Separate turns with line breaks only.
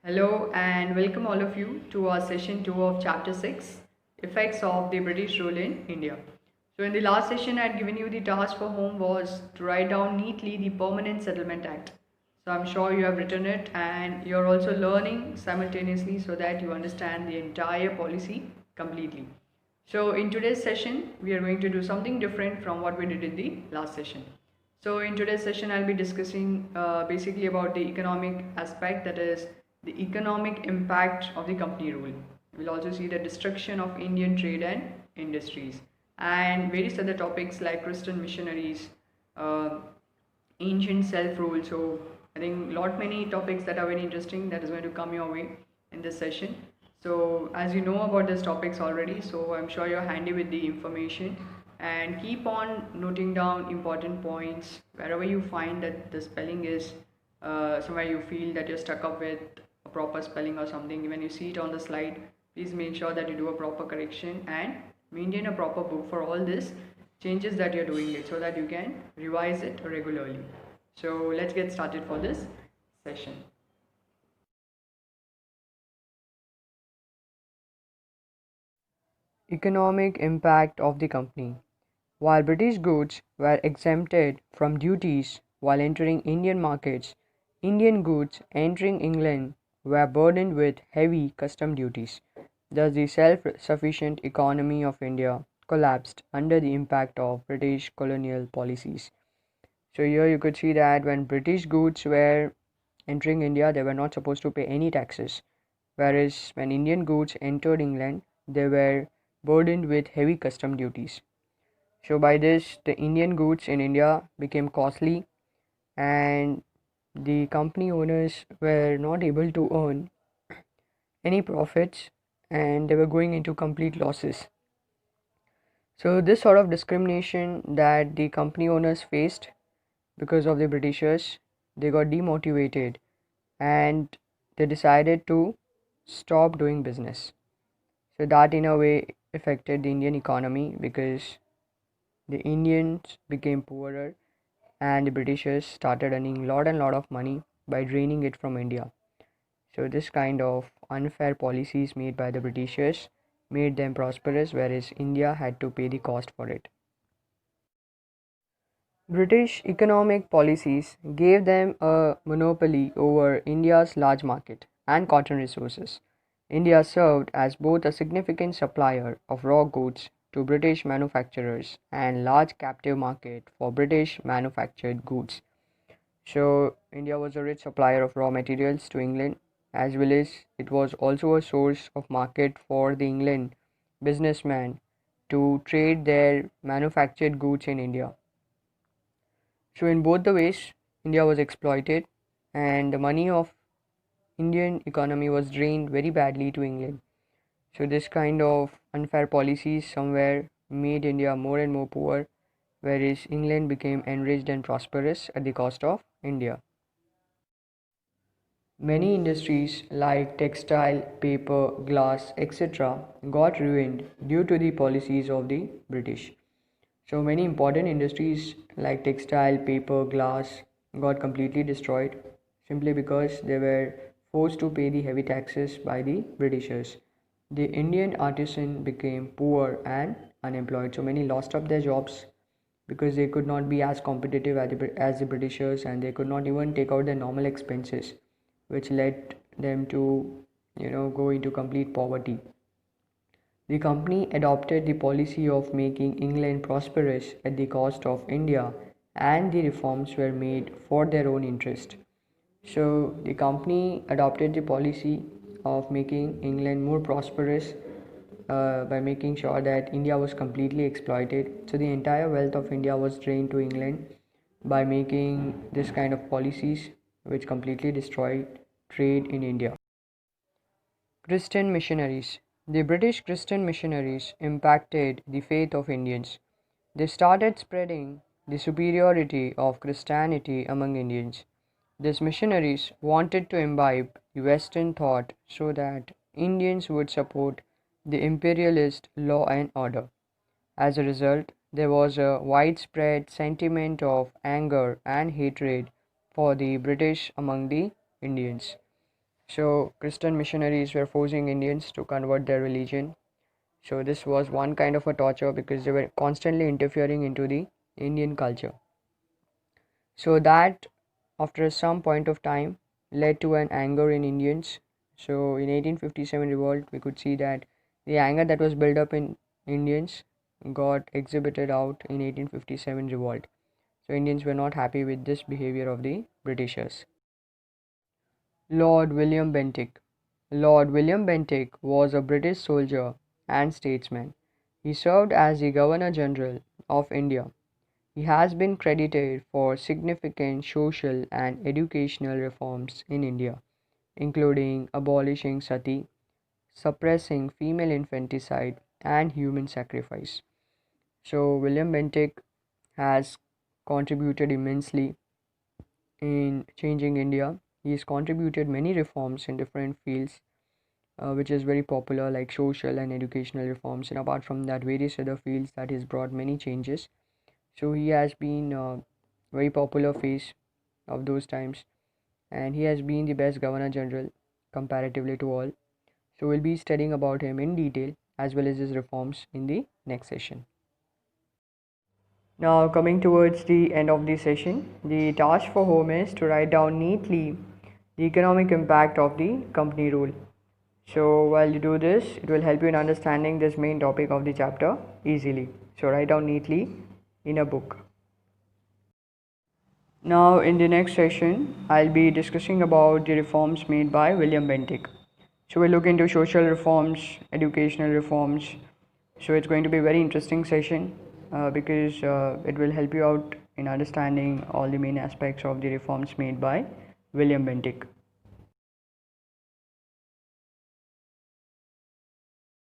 Hello and welcome all of you to our session 2 of chapter 6, Effects of the British Rule in India. So in the last session I had given you the task for home was to write down neatly the Permanent Settlement Act. So I'm sure you have written it and you're also learning simultaneously so that you understand the entire policy completely. So in today's session we are going to do something different from what we did in the last session. So in today's session, I'll be discussing basically about the economic aspect, that is the economic impact of the company rule. We'll also see the destruction of Indian trade and industries and various other topics like Christian missionaries, uh, ancient self-rule. So I think lot many topics that are very interesting that is going to come your way in this session. So as you know about these topics already, so I'm sure you're handy with the information and keep on noting down important points wherever you find that the spelling is somewhere you feel that you're stuck up with a proper spelling or something. When you see it on the slide, please make sure that you do a proper correction and maintain a proper book for all this changes that you're doing it so that you can revise it regularly. So let's get started for this session. Economic impact of the company. While British goods were exempted from duties while entering Indian markets, Indian goods entering England were burdened with heavy custom duties. Thus, the self sufficient economy of India collapsed under the impact of British colonial policies. So, here you could see that when British goods were entering India, they were not supposed to pay any taxes, whereas when Indian goods entered England, they were burdened with heavy custom duties. So by this, the Indian goods in India became costly and the company owners were not able to earn any profits and they were going into complete losses. So this sort of discrimination that the company owners faced because of the Britishers, they got demotivated and they decided to stop doing business. So that in a way affected the Indian economy because the Indians became poorer and the Britishers started earning lot and lot of money by draining it from India. So this kind of unfair policies made by the Britishers made them prosperous, whereas India had to pay the cost for it. British economic policies gave them a monopoly over India's large market and cotton resources. India served as both a significant supplier of raw goods to British manufacturers and large captive market for British manufactured goods. So India was a rich supplier of raw materials to England, as well as it was also a source of market for the England businessmen to trade their manufactured goods in India. So in both the ways, India was exploited, and the money of Indian economy was drained very badly to England. So this kind of unfair policies somewhere made India more and more poor, whereas England became enriched and prosperous at the cost of India. Many industries like textile, paper, glass, etc. got ruined due to the policies of the British. So many important industries like textile, paper, glass got completely destroyed simply because they were forced to pay the heavy taxes by the Britishers. The Indian artisan became poor and unemployed. So many lost up their jobs because they could not be as competitive as the Britishers and they could not even take out their normal expenses, which led them to go into complete poverty. The company adopted the policy of making England prosperous at the cost of India, and the reforms were made for their own interest. So, the company adopted the policy of making England more prosperous by making sure that India was completely exploited. So, the entire wealth of India was drained to England by making this kind of policies which completely destroyed trade in India. Christian missionaries. The British Christian missionaries impacted the faith of Indians. They started spreading the superiority of Christianity among Indians. These missionaries wanted to imbibe the Western thought so that Indians would support the imperialist law and order. As a result, there was a widespread sentiment of anger and hatred for the British among the Indians. So Christian missionaries were forcing Indians to convert their religion. So this was one kind of a torture because they were constantly interfering into the Indian culture. So that after some point of time led to an anger in Indians. So in 1857 revolt we could see that the anger that was built up in Indians got exhibited out in 1857 revolt. So Indians were not happy with this behavior of the Britishers. Lord William Bentik. Lord William Bentik was a British soldier and statesman. He served as the Governor General of India. He has been credited for significant social and educational reforms in India, including abolishing sati, suppressing female infanticide, and human sacrifice. So, William Bentik has contributed immensely in changing India. He has contributed many reforms in different fields, which is very popular, like social and educational reforms, and apart from that, various other fields that has brought many changes. So he has been a very popular face of those times, and he has been the best governor general comparatively to all. So we'll be studying about him in detail as well as his reforms in the next session. Now, coming towards the end of the session, the task for home is to write down neatly the economic impact of the company rule. So, while you do this, it will help you in understanding this main topic of the chapter easily. So, write down neatly in a book. Now, in the next session, I'll be discussing about the reforms made by William Bentik. So, we'll look into social reforms, educational reforms. So, it's going to be a very interesting session because it will help you out in understanding all the main aspects of the reforms made by William Bentik.